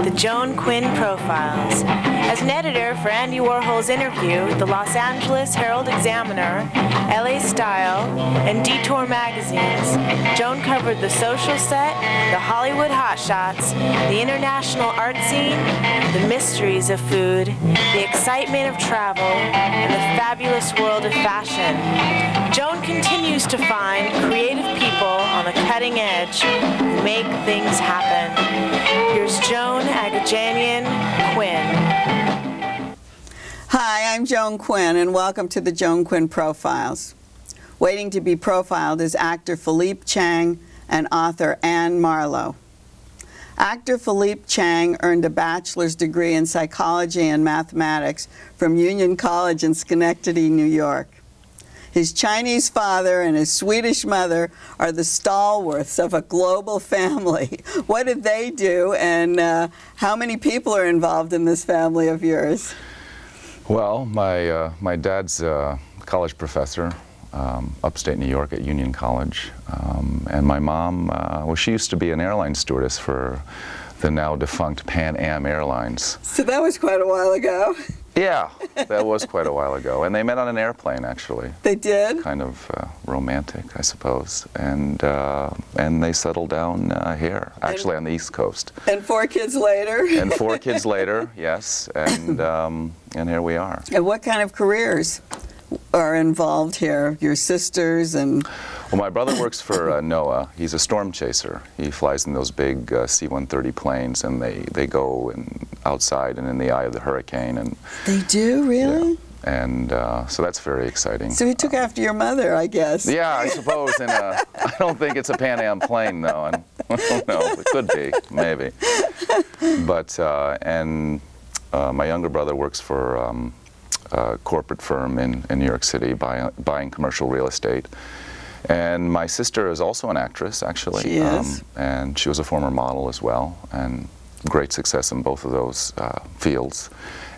the Joan Quinn Profiles. As an editor for Andy Warhol's Interview, the Los Angeles Herald-Examiner, LA Style, and Detour magazines, Joan covered the social set, the Hollywood hotshots, the international art scene, the mysteries of food, the excitement of travel, and the fabulous world of fashion. Joan continues to find creative people on the cutting edge who make things happen. Here's Joan Quinn. Hi, I'm Joan Quinn, and welcome to the Joan Quinn Profiles. Waiting to be profiled is actor Philippe Chang and author Ann Marlowe. Actor Philippe Chang earned a bachelor's degree in psychology and mathematics from Union College in Schenectady, New York. His Chinese father and his Swedish mother are the stalwarts of a global family. What did they do, and how many people are involved in this family of yours? Well, my dad's a college professor, upstate New York at Union College, and my mom, well, she used to be an airline stewardess for the now defunct Pan Am Airlines. So that was quite a while ago. Yeah, that was quite a while ago, and they met on an airplane, actually. They did? Kind of romantic, I suppose, and they settled down here, actually on the East Coast. And 4 kids later? And 4 kids later, yes, and here we are. And what kind of careers are involved here? Your sisters and... Well, my brother works for NOAA. He's a storm chaser. He flies in those big C-130 planes, and they go outside and in the eye of the hurricane. And they do, really? Yeah. And so that's very exciting. So he took after your mother, I guess. Yeah, I suppose. And I don't think it's a Pan Am plane, though. And I don't know. It could be, maybe. But my younger brother works for a corporate firm in New York City, buying commercial real estate. And my sister is also an actress, actually. She is. And she was a former model as well, and great success in both of those fields.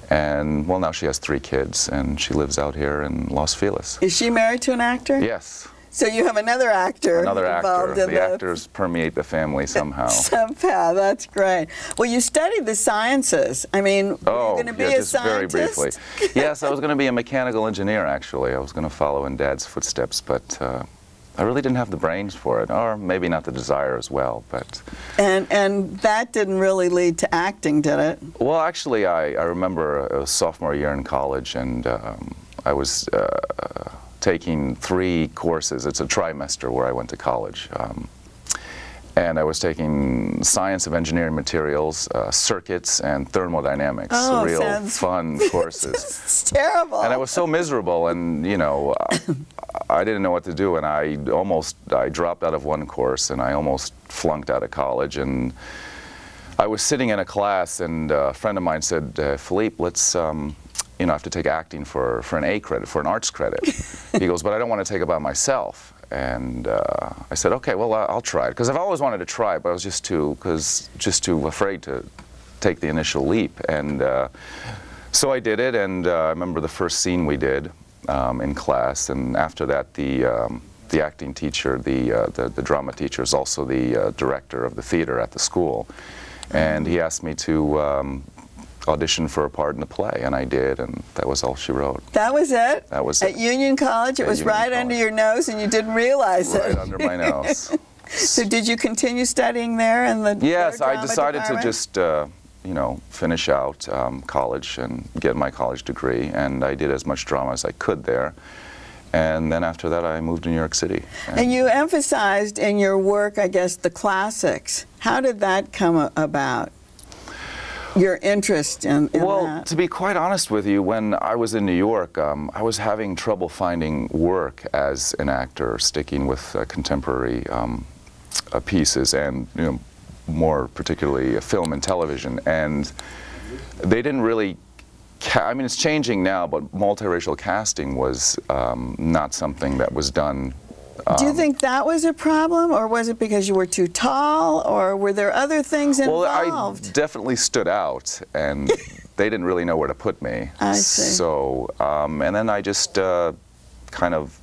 And, well, now she has 3 kids, and she lives out here in Los Feliz. Is she married to an actor? Yes. So you have another actor involved in the actors permeate the family somehow. Somehow, that's great. Well, you studied the sciences. I mean, were you going to be a scientist? Very briefly. Yes, I was going to be a mechanical engineer, actually. I was going to follow in Dad's footsteps, but I really didn't have the brains for it, or maybe not the desire as well. But and that didn't really lead to acting, did it? Well, actually, I remember a sophomore year in college, and I was taking 3 courses. It's a trimester where I went to college. And I was taking science of engineering materials, circuits, and thermodynamics. Oh, real fun courses. It's terrible. And I was so miserable, and you know, I didn't know what to do, and I dropped out of one course, and I almost flunked out of college. And I was sitting in a class, and a friend of mine said, "Philippe, let's you know, I have to take acting for an A credit, for an arts credit." He goes, "But I don't want to take it by myself." And I said, "Okay, well, I'll try it," because I've always wanted to try it, but I was just too afraid to take the initial leap. And so I did it, and I remember the first scene we did in class, and after that, the acting teacher, the drama teacher, is also the director of the theater at the school, and he asked me to audition for a part in the play, and I did, and that was all she wrote. That was it? That was at Union College? It was right under your nose, and you didn't realize it? Right under my nose. So did you continue studying there in the Yes, I decided department? to just, you know, finish out college and get my college degree, and I did as much drama as I could there. And then after that, I moved to New York City. And you emphasized in your work, I guess, the classics. How did that come about? Your interest in well, that? To be quite honest with you, when I was in New York, I was having trouble finding work as an actor, sticking with contemporary pieces, and you know, more particularly film and television. And they didn't really. I mean, it's changing now, but multiracial casting was not something that was done. Do you think that was a problem, or was it because you were too tall, or were there other things involved? Well, I definitely stood out, and they didn't really know where to put me. I see. So, and then I just kind of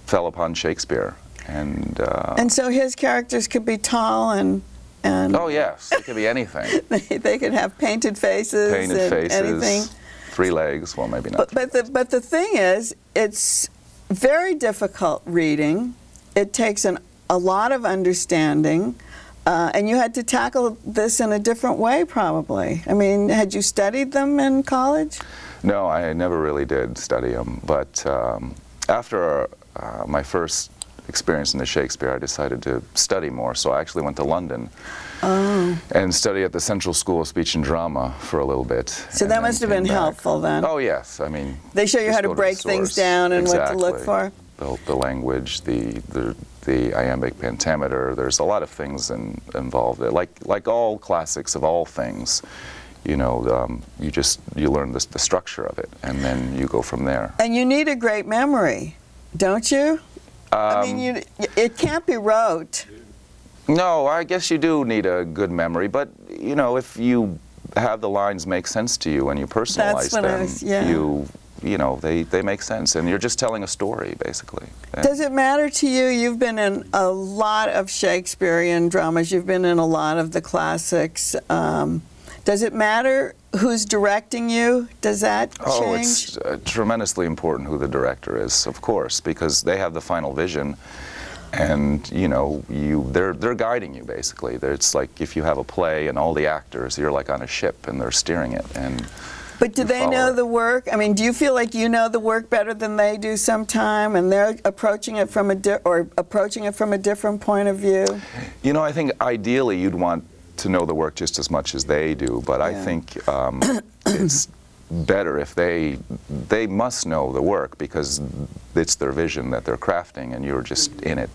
fell upon Shakespeare, and so his characters could be tall and And oh yes, it could be anything. they could have painted faces. Painted faces. Anything. 3 legs. Well, maybe not. But the thing is, it's very difficult reading. It takes a lot of understanding, and you had to tackle this in a different way, probably. I mean, had you studied them in college? No, I never really did study them. But after my first experience in the Shakespeare, I decided to study more. So I actually went to London and studied at the Central School of Speech and Drama for a little bit. So that must have been helpful then. Oh yes, I mean. They show you how to break things down and what to look for. The language, the iambic pentameter. There's a lot of things involved. Like all classics of all things, you know, you learn the structure of it, and then you go from there. And you need a great memory, don't you? I mean, it can't be rote. No, I guess you do need a good memory, but you know, if you have the lines make sense to you and you personalize them, you know, they make sense, and you're just telling a story, basically. Does it matter to you? You've been in a lot of Shakespearean dramas. You've been in a lot of the classics. Does it matter who's directing you? Does that change? Oh, it's tremendously important who the director is, of course, because they have the final vision, and you know, they're guiding you, basically. It's like if you have a play and all the actors, you're like on a ship and they're steering it. But do they know the work? I mean, do you feel like you know the work better than they do sometime, and they're approaching it from a different point of view? You know, I think ideally you'd want to know the work just as much as they do, but I think it's better if they must know the work, because it's their vision that they're crafting and you're just in it.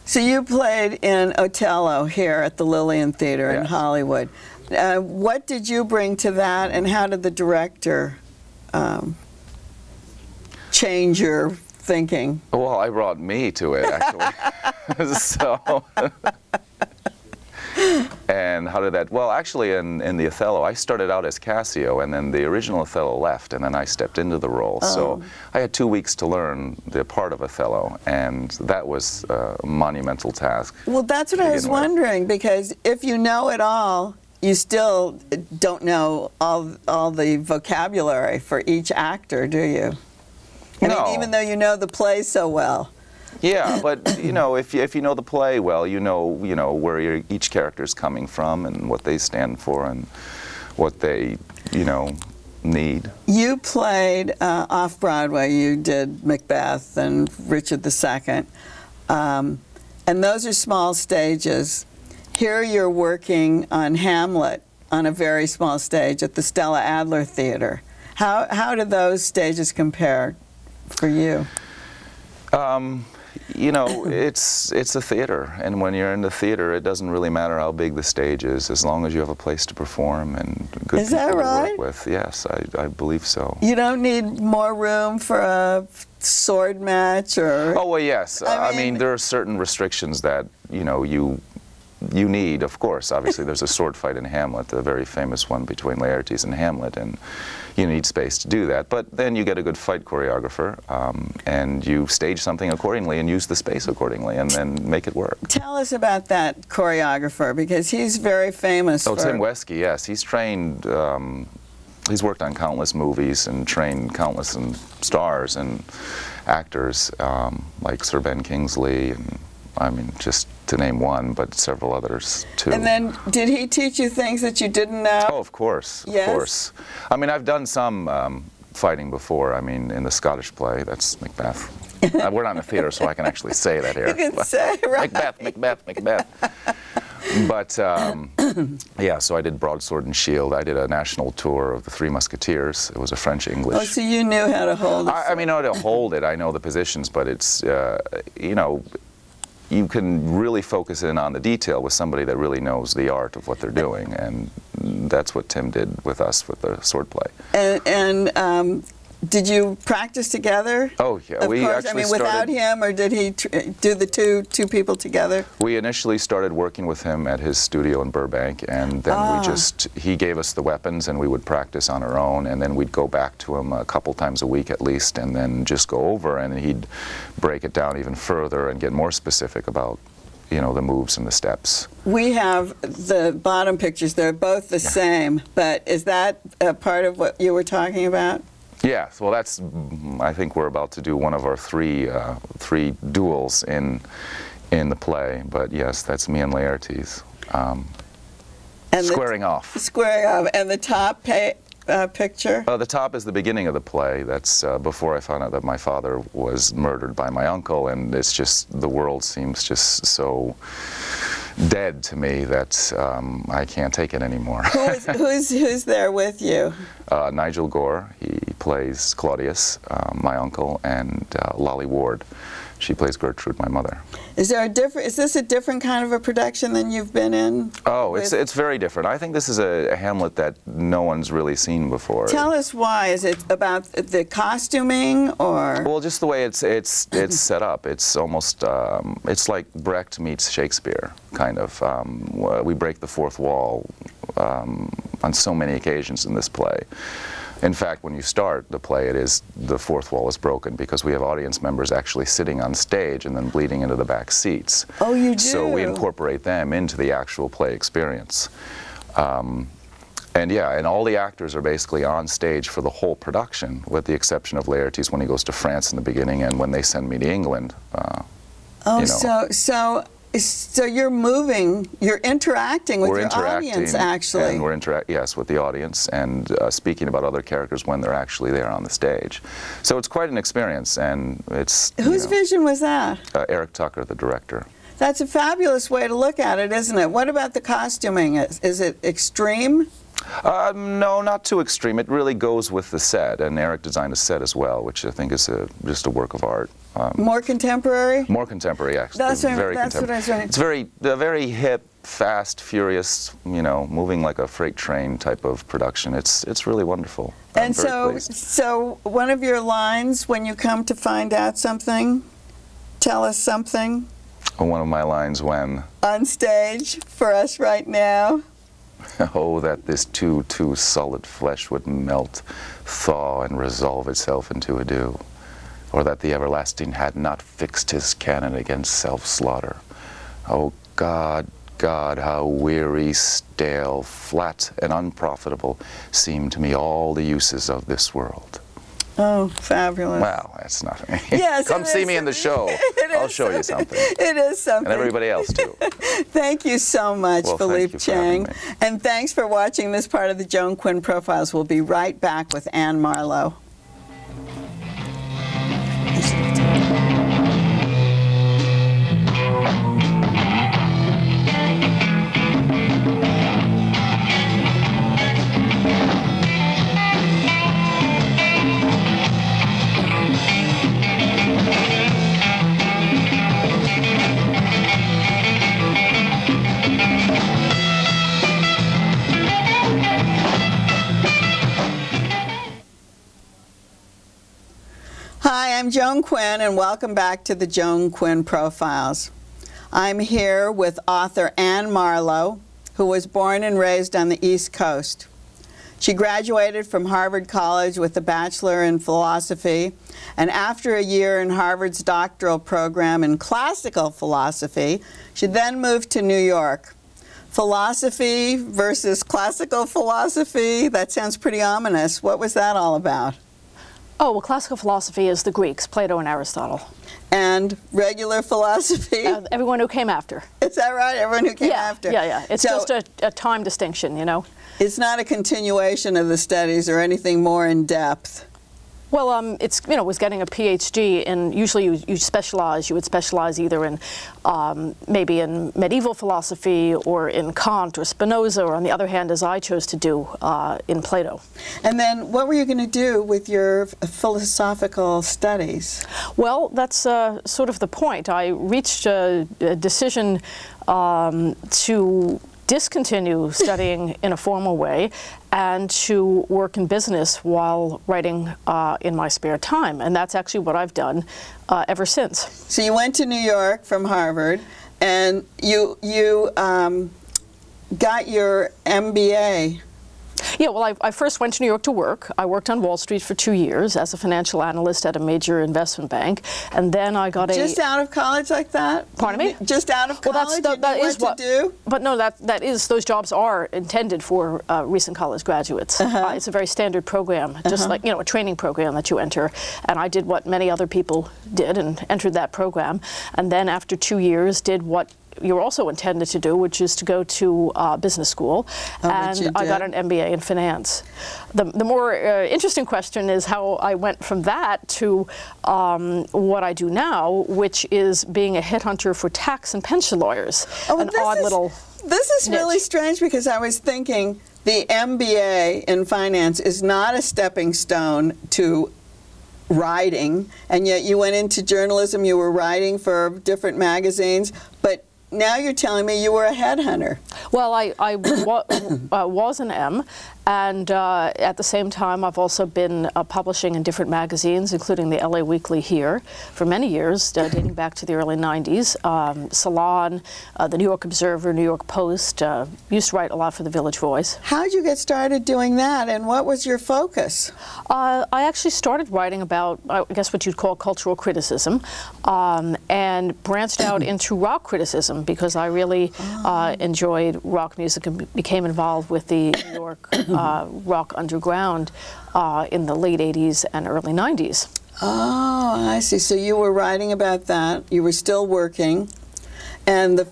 So you played in Othello here at the Lillian Theater in Hollywood. What did you bring to that, and how did the director change your thinking? Well, I brought me to it, actually. So, and how did that, well, actually in the Othello, I started out as Cassio, and then the original Othello left, and then I stepped into the role. So I had 2 weeks to learn the part of Othello, and that was a monumental task. Well, that's what I was wondering, because if you know it all, you still don't know all the vocabulary for each actor, do you? I mean, even though you know the play so well. Yeah, but you know, if you know the play well, you know where each character's coming from and what they stand for and what they, you know, need. You played off-Broadway. You did Macbeth and Richard II, and those are small stages. Here you're working on Hamlet on a very small stage at the Stella Adler Theater. How do those stages compare for you? You know, it's a theater, and when you're in the theater, it doesn't really matter how big the stage is, as long as you have a place to perform and good people to work with. Yes, I believe so. You don't need more room for a sword match, or? Oh well, yes. I mean, there are certain restrictions that you need, of course. Obviously, there's a sword fight in Hamlet, the very famous one between Laertes and Hamlet, and you need space to do that. But then you get a good fight choreographer, and you stage something accordingly and use the space accordingly, and then make it work. Tell us about that choreographer, because he's very famous. Oh, Tim Wesky, yes. He's trained, he's worked on countless movies and trained countless stars and actors, like Sir Ben Kingsley, and I mean, just to name one, but several others too. And then, did he teach you things that you didn't know? Oh, of course, yes? Of course. I mean, I've done some fighting before. I mean, in the Scottish play, that's Macbeth. We're not in a theater, so I can actually say that here. You can say, right? Macbeth, Macbeth, Macbeth. But, yeah, so I did Broadsword and Shield. I did a national tour of the Three Musketeers. It was a French-English. Oh, so you knew how to hold it. I mean, I know how to hold it. I know the positions, but it's, you know, you can really focus in on the detail with somebody that really knows the art of what they're doing, and that's what Tim did with us with the sword play. And did you practice together? Oh yeah, we actually. I mean, without him, or did he do the two people together? We initially started working with him at his studio in Burbank, and then he gave us the weapons, and we would practice on our own, and then we'd go back to him a couple times a week at least, and then just go over, and he'd break it down even further and get more specific about you know, the moves and the steps. We have the bottom pictures. They're both the same, but is that a part of what you were talking about? Yeah, well, that's, I think we're about to do one of our three duels in the play, but yes, that's me and Laertes. Squaring off. Squaring off. And the top picture? The top is the beginning of the play. That's before I found out that my father was murdered by my uncle, and it's just, the world seems just so dead to me that I can't take it anymore. Who's there with you? Nigel Gore, he plays Claudius, my uncle, and Lolly Ward. She plays Gertrude, my mother. Is this a different kind of a production than you've been in? Oh, it's very different. I think this is a Hamlet that no one's really seen before. Tell us why. Is it about the costuming, or? Well, just the way it's set up. It's almost it's like Brecht meets Shakespeare, kind of. We break the fourth wall on so many occasions in this play. In fact, when you start the play, the fourth wall is broken because we have audience members actually sitting on stage and then bleeding into the back seats. Oh, you do? So we incorporate them into the actual play experience. And yeah, and all the actors are basically on stage for the whole production, with the exception of Laertes when he goes to France in the beginning and when they send me to England. Oh, you know. So you're moving, you're interacting with your audience, actually. And we're yes, with the audience, and speaking about other characters when they're actually there on the stage. So it's quite an experience, and it's... Whose vision was that? Eric Tucker, the director. That's a fabulous way to look at it, isn't it? What about the costuming? Is it extreme? No, not too extreme. It really goes with the set, and Eric designed a set as well, which I think is just a work of art. More contemporary? More contemporary, actually. That's what I was saying. It's very hip, fast, furious, you know, moving like a freight train type of production. It's really wonderful. And so one of your lines when you come to find out something, tell us something. One of my lines when? On stage for us right now. Oh, that this too solid flesh would melt, thaw, and resolve itself into a dew. Or that the everlasting had not fixed his cannon against self-slaughter. Oh, God, God, how weary, stale, flat, and unprofitable seem to me all the uses of this world. Oh, fabulous. Wow, that's not me. Yes, come see me in the show. I'll show you something. It is something. And everybody else, too. Thank you so much, Philippe Chang. And thanks for watching this part of the Joan Quinn Profiles. We'll be right back with Ann Marlowe. Hi, I'm Joan Quinn, and welcome back to the Joan Quinn Profiles. I'm here with author Ann Marlowe, who was born and raised on the East Coast. She graduated from Harvard College with a bachelor in philosophy, and after a year in Harvard's doctoral program in classical philosophy, she then moved to New York. Philosophy versus classical philosophy, that sounds pretty ominous. What was that all about? Oh, well, classical philosophy is the Greeks, Plato and Aristotle. And regular philosophy? Everyone who came after. Is that right? Everyone who came after? Yeah. It's just a time distinction, you know. It's not a continuation of the studies or anything more in depth. Well, it's, you know, was getting a PhD, and usually you specialize. You would specialize either in maybe in medieval philosophy or in Kant or Spinoza, or on the other hand, as I chose to do, in Plato. And then what were you going to do with your philosophical studies? Well, that's sort of the point. I reached a decision to discontinue studying in a formal way and to work in business while writing in my spare time. And that's actually what I've done ever since. So you went to New York from Harvard, and you got your MBA. Yeah, well, I first went to New York to work. I worked on Wall Street for 2 years as a financial analyst at a major investment bank, and then I got Just out of college like that? Pardon me? Just out of college? Well, that is what to do? But no, those jobs are intended for recent college graduates. It's a very standard program, just like, a training program that you enter. And I did what many other people did and entered that program. And then after 2 years, did what you're also intended to do, which is to go to business school, and I got an MBA in finance. The more interesting question is how I went from that to what I do now, which is being a headhunter for tax and pension lawyers. This is really strange, because I was thinking the MBA in finance is not a stepping stone to writing, and yet you went into journalism, you were writing for different magazines, but now you're telling me you were a headhunter. Well, I was an M, and at the same time I've also been publishing in different magazines, including the LA Weekly here, for many years, dating back to the early 90s. Salon, the New York Observer, New York Post, used to write a lot for the Village Voice. How did you get started doing that, and what was your focus? I actually started writing about, I guess what you'd call cultural criticism, and branched out into rock criticism, because I really enjoyed rock music and became involved with the New York rock underground in the late 80s and early 90s. Oh, I see. So you were writing about that. You were still working, and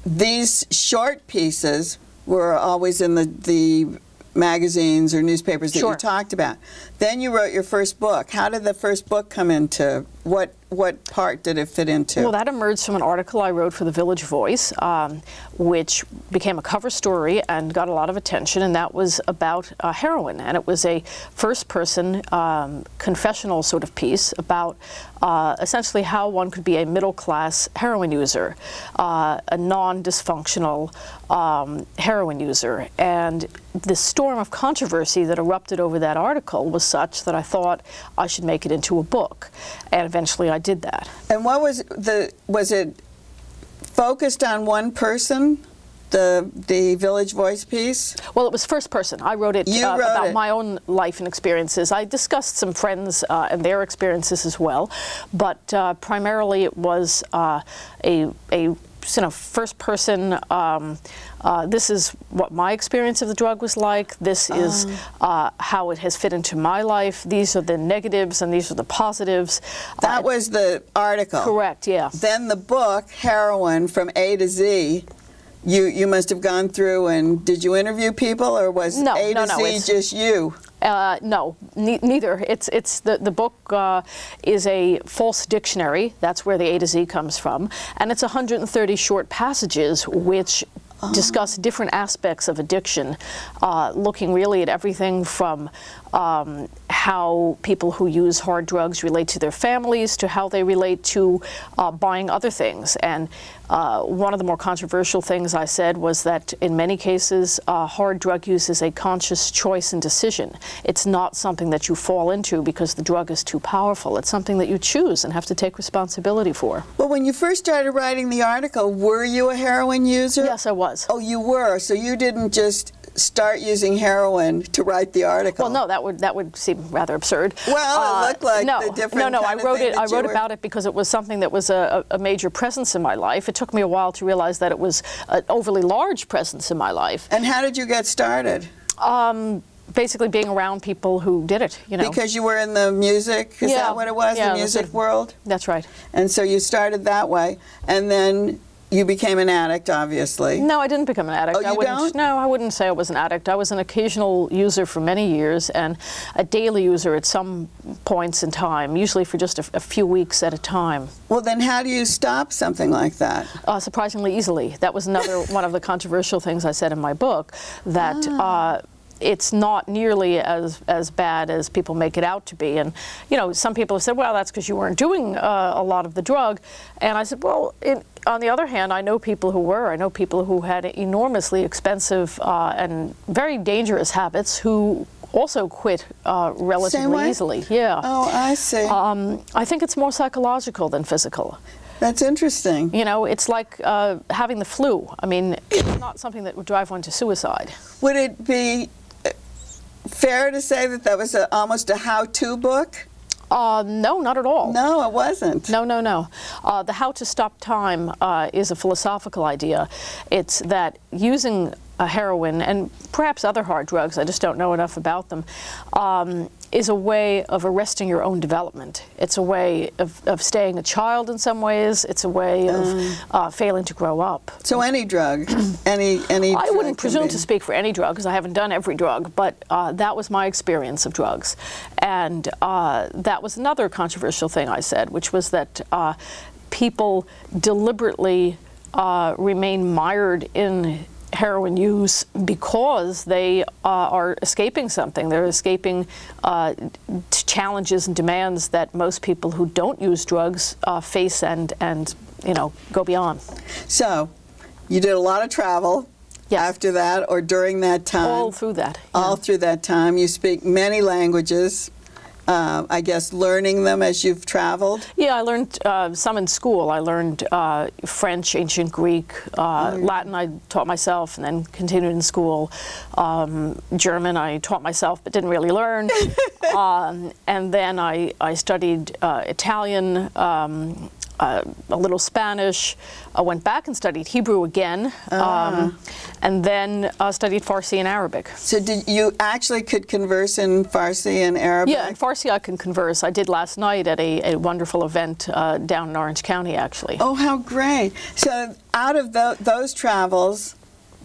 these short pieces were always in the magazines or newspapers that you talked about. Then you wrote your first book. How did the first book come into? What part did it fit into? Well, that emerged from an article I wrote for the Village Voice, which became a cover story and got a lot of attention, and that was about heroin. And it was a first-person confessional sort of piece about essentially how one could be a middle-class heroin user, a non-dysfunctional heroin user. And the storm of controversy that erupted over that article was such that I thought I should make it into a book. And eventually I did that. And what was it focused on one person, the Village Voice piece? Well, it was first person. I wrote it about my own life and experiences. I discussed some friends and their experiences as well, but primarily it was a first person, this is what my experience of the drug was like, this is how it has fit into my life, these are the negatives and these are the positives. That was the article? Correct, yeah. Then the book, Heroin, from A to Z, you must have gone through, and did you interview people, or was A to Z just you? No, neither. The book is a false dictionary. That's where the A to Z comes from, and it's 130 short passages which discuss different aspects of addiction, looking really at everything from how people who use hard drugs relate to their families, to how they relate to buying other things. And one of the more controversial things I said was that in many cases, hard drug use is a conscious choice and decision. It's not something that you fall into because the drug is too powerful. It's something that you choose and have to take responsibility for. Well, when you first started writing the article, were you a heroin user? Yes, I was. Oh, you were. So you didn't just start using heroin to write the article? Well, no, that would seem rather absurd. Well, it looked like the different I wrote about it because it was something that was a major presence in my life. It took me a while to realize that it was an overly large presence in my life. And how did you get started? Basically being around people who did it, you know. Because you were in the music, is that what it was, the music world? That's right. And so you started that way, and then you became an addict, obviously. No, I didn't become an addict. Oh, you don't? No, I wouldn't say I was an addict. I was an occasional user for many years and a daily user at some points in time, usually for just a few weeks at a time. Well, then how do you stop something like that? Surprisingly easily. That was another one of the controversial things I said in my book, that it's not nearly as bad as people make it out to be. And, you know, some people have said, well, that's because you weren't doing a lot of the drug. And I said, well, on the other hand, I know people who were. I know people who had enormously expensive and very dangerous habits who also quit relatively easily. Yeah. Oh, I see. I think it's more psychological than physical. That's interesting. You know, it's like having the flu. I mean, it's not something that would drive one to suicide. Would it be fair to say that that was almost a how-to book? No, not at all. No, it wasn't. No, no, no. The How to Stop Time is a philosophical idea. It's that using heroin and perhaps other hard drugs, I just don't know enough about them, is a way of arresting your own development. It's a way of staying a child in some ways. It's a way of failing to grow up. So any drug, any I drug wouldn't presume to speak for any drug because I haven't done every drug, but that was my experience of drugs. And that was another controversial thing I said, which was that people deliberately remain mired in heroin use because they are escaping something. They're escaping challenges and demands that most people who don't use drugs face and you know, go beyond. So, you did a lot of travel. Yes. After that or during that time? All through that. Yeah. All through that time. You speak many languages. I guess learning them as you've traveled? Yeah, I learned some in school. I learned French, ancient Greek, Latin I taught myself and then continued in school. German I taught myself but didn't really learn. And then I studied Italian, a little Spanish. I went back and studied Hebrew again, and then studied Farsi and Arabic. So did you actually could converse in Farsi and Arabic? Yeah, in Farsi I can converse. I did last night at a wonderful event down in Orange County, actually. Oh, how great. So out of those travels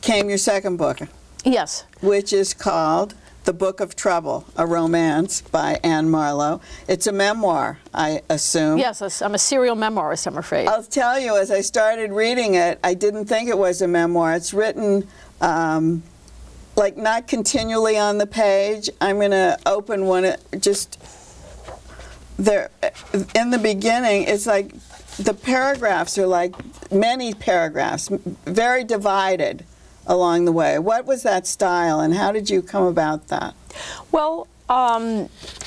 came your second book. Yes. Which is called The Book of Trouble, a romance by Ann Marlowe. It's a memoir, I assume. Yes, I'm a serial memoirist, I'm afraid. I'll tell you, as I started reading it, I didn't think it was a memoir. It's written, like, not continually on the page. I'm going to open one, just there. In the beginning, it's like the paragraphs are like many paragraphs, very divided along the way. What was that style and how did you come about that? Well,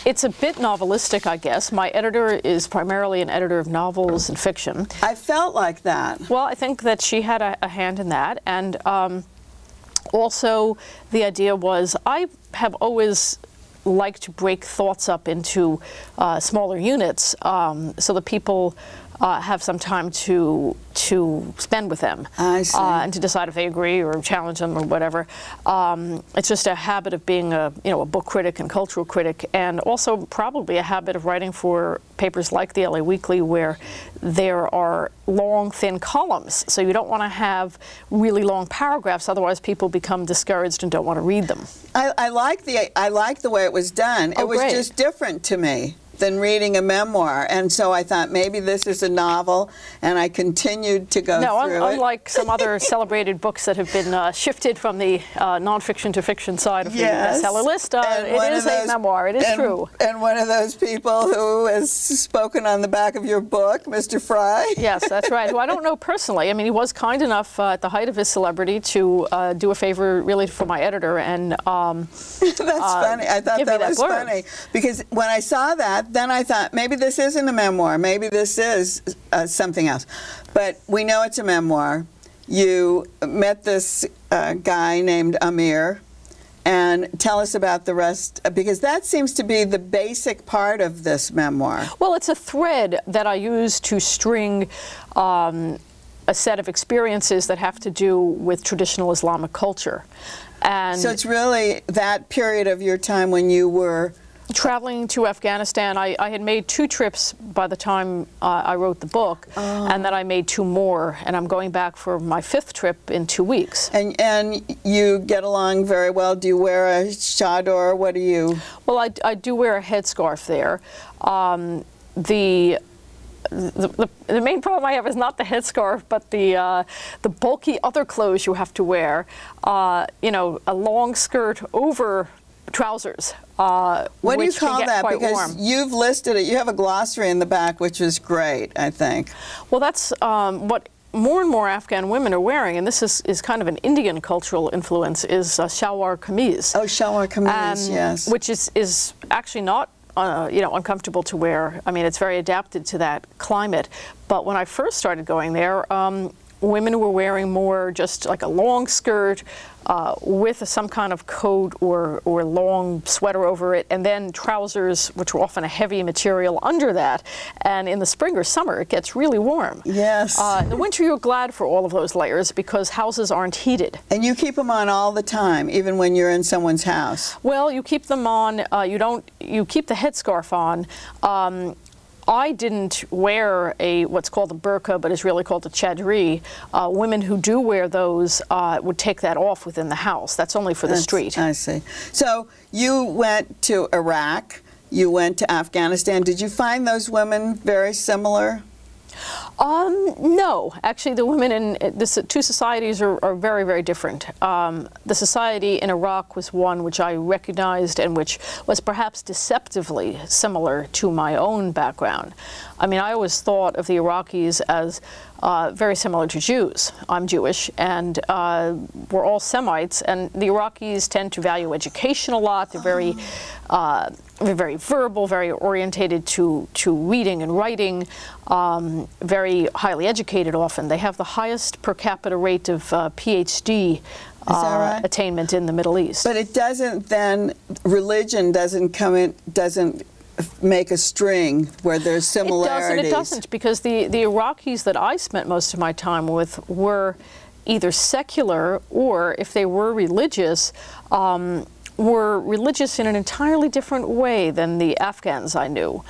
it's a bit novelistic, I guess. My editor is primarily an editor of novels and fiction. I felt like that. Well, I think that she had a hand in that, and also the idea was I have always liked to break thoughts up into smaller units so that people have some time to spend with them. I see. And to decide if they agree or challenge them or whatever. It's just a habit of being a book critic and cultural critic, and also probably a habit of writing for papers like the LA Weekly where there are long, thin columns. So you don't want to have really long paragraphs, otherwise people become discouraged and don't want to read them. I like the way it was done. Oh, it was great. just different to me than reading a memoir, and so I thought maybe this is a novel, and I continued to go through it. No, unlike some other celebrated books that have been shifted from the nonfiction to fiction side of the bestseller list, it is a memoir, it is true. And one of those people who has spoken on the back of your book, Mr. Fry. Yes, that's right, who I don't know personally. I mean, he was kind enough at the height of his celebrity to do a favor really for my editor, and that's funny. I thought that was funny, because when I saw that, then I thought, maybe this isn't a memoir, maybe this is something else. But we know it's a memoir. You met this guy named Amir, and tell us about the rest, because that seems to be the basic part of this memoir. Well, it's a thread that I use to string a set of experiences that have to do with traditional Islamic culture. And so it's really that period of your time when you were traveling to Afghanistan. I had made 2 trips by the time I wrote the book, and then I made 2 more, and I'm going back for my 5th trip in 2 weeks. And you get along very well. Do you wear a chador? What do you? Well, I do wear a headscarf there. The main problem I have is not the headscarf, but the bulky other clothes you have to wear. You know, a long skirt over trousers. What do you call that? Because warm. You've listed it. You have a glossary in the back, which is great, I think. Well, that's what more and more Afghan women are wearing, and this is kind of an Indian cultural influence, is shalwar kameez. Oh, shalwar kameez, yes. Which is actually not you know, uncomfortable to wear. I mean, it's very adapted to that climate. But when I first started going there, women were wearing more just like a long skirt with some kind of coat or long sweater over it, and then trousers, which were often a heavy material under that. And in the spring or summer, it gets really warm. Yes. In the winter, you're glad for all of those layers because houses aren't heated. And you keep them on all the time, even when you're in someone's house. Well, you keep them on. You keep the headscarf on. I didn't wear what's called a burqa, but is really called a chadri. Women who do wear those would take that off within the house. That's only for the street. I see. So you went to Iraq, you went to Afghanistan. Did you find those women very similar? No, actually the women in the two societies are very, very different. The society in Iraq was one which I recognized and which was perhaps deceptively similar to my own background. I mean, I always thought of the Iraqis as very similar to Jews. I'm Jewish, and we're all Semites, and the Iraqis tend to value education a lot. They're very verbal, very orientated to reading and writing, very highly educated often. They have the highest per capita rate of PhD attainment in the Middle East. But it doesn't then, religion doesn't come in, doesn't make a string where there's similarities. It doesn't, because the Iraqis that I spent most of my time with were either secular or, if they were religious in an entirely different way than the Afghans I knew.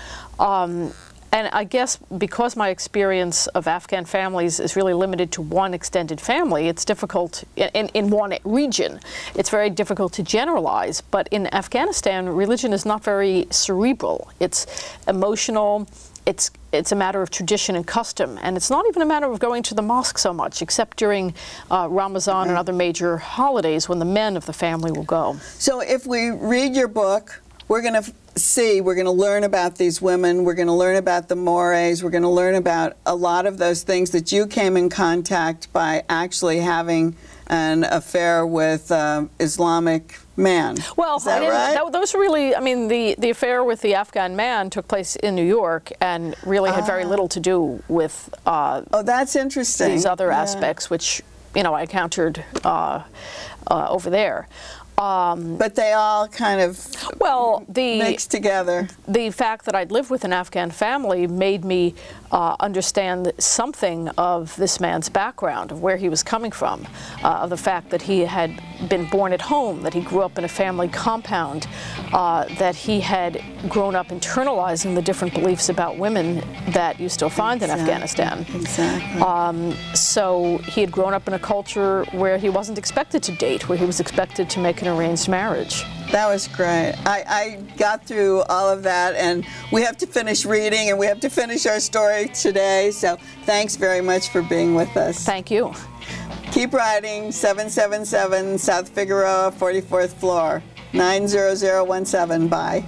And I guess because my experience of Afghan families is really limited to one extended family, it's difficult, in one region, it's very difficult to generalize. But in Afghanistan, religion is not very cerebral. It's emotional. It's a matter of tradition and custom, and it's not even a matter of going to the mosque so much, except during Ramadan and other major holidays when the men of the family will go. So if we read your book, we're going to learn about these women, we're going to learn about the mores, we're going to learn about a lot of those things that you came in contact by actually having an affair with Islamic man. Well, is that right? Those really, I mean, the affair with the Afghan man took place in New York and really had very little to do with oh, that's interesting. These other aspects, which, you know, I encountered over there. But they all kind of mixed together. The fact that I'd lived with an Afghan family made me understand something of this man's background, of where he was coming from, of the fact that he had been born at home, that he grew up in a family compound, that he had grown up internalizing the different beliefs about women that you still find in Afghanistan. Exactly. So he had grown up in a culture where he wasn't expected to date, where he was expected to make an arranged marriage. That was great. I got through all of that, and we have to finish reading and we have to finish our story today, so thanks very much for being with us. Thank you. Keep writing, 777 South Figueroa, 44th floor, 90017. Bye.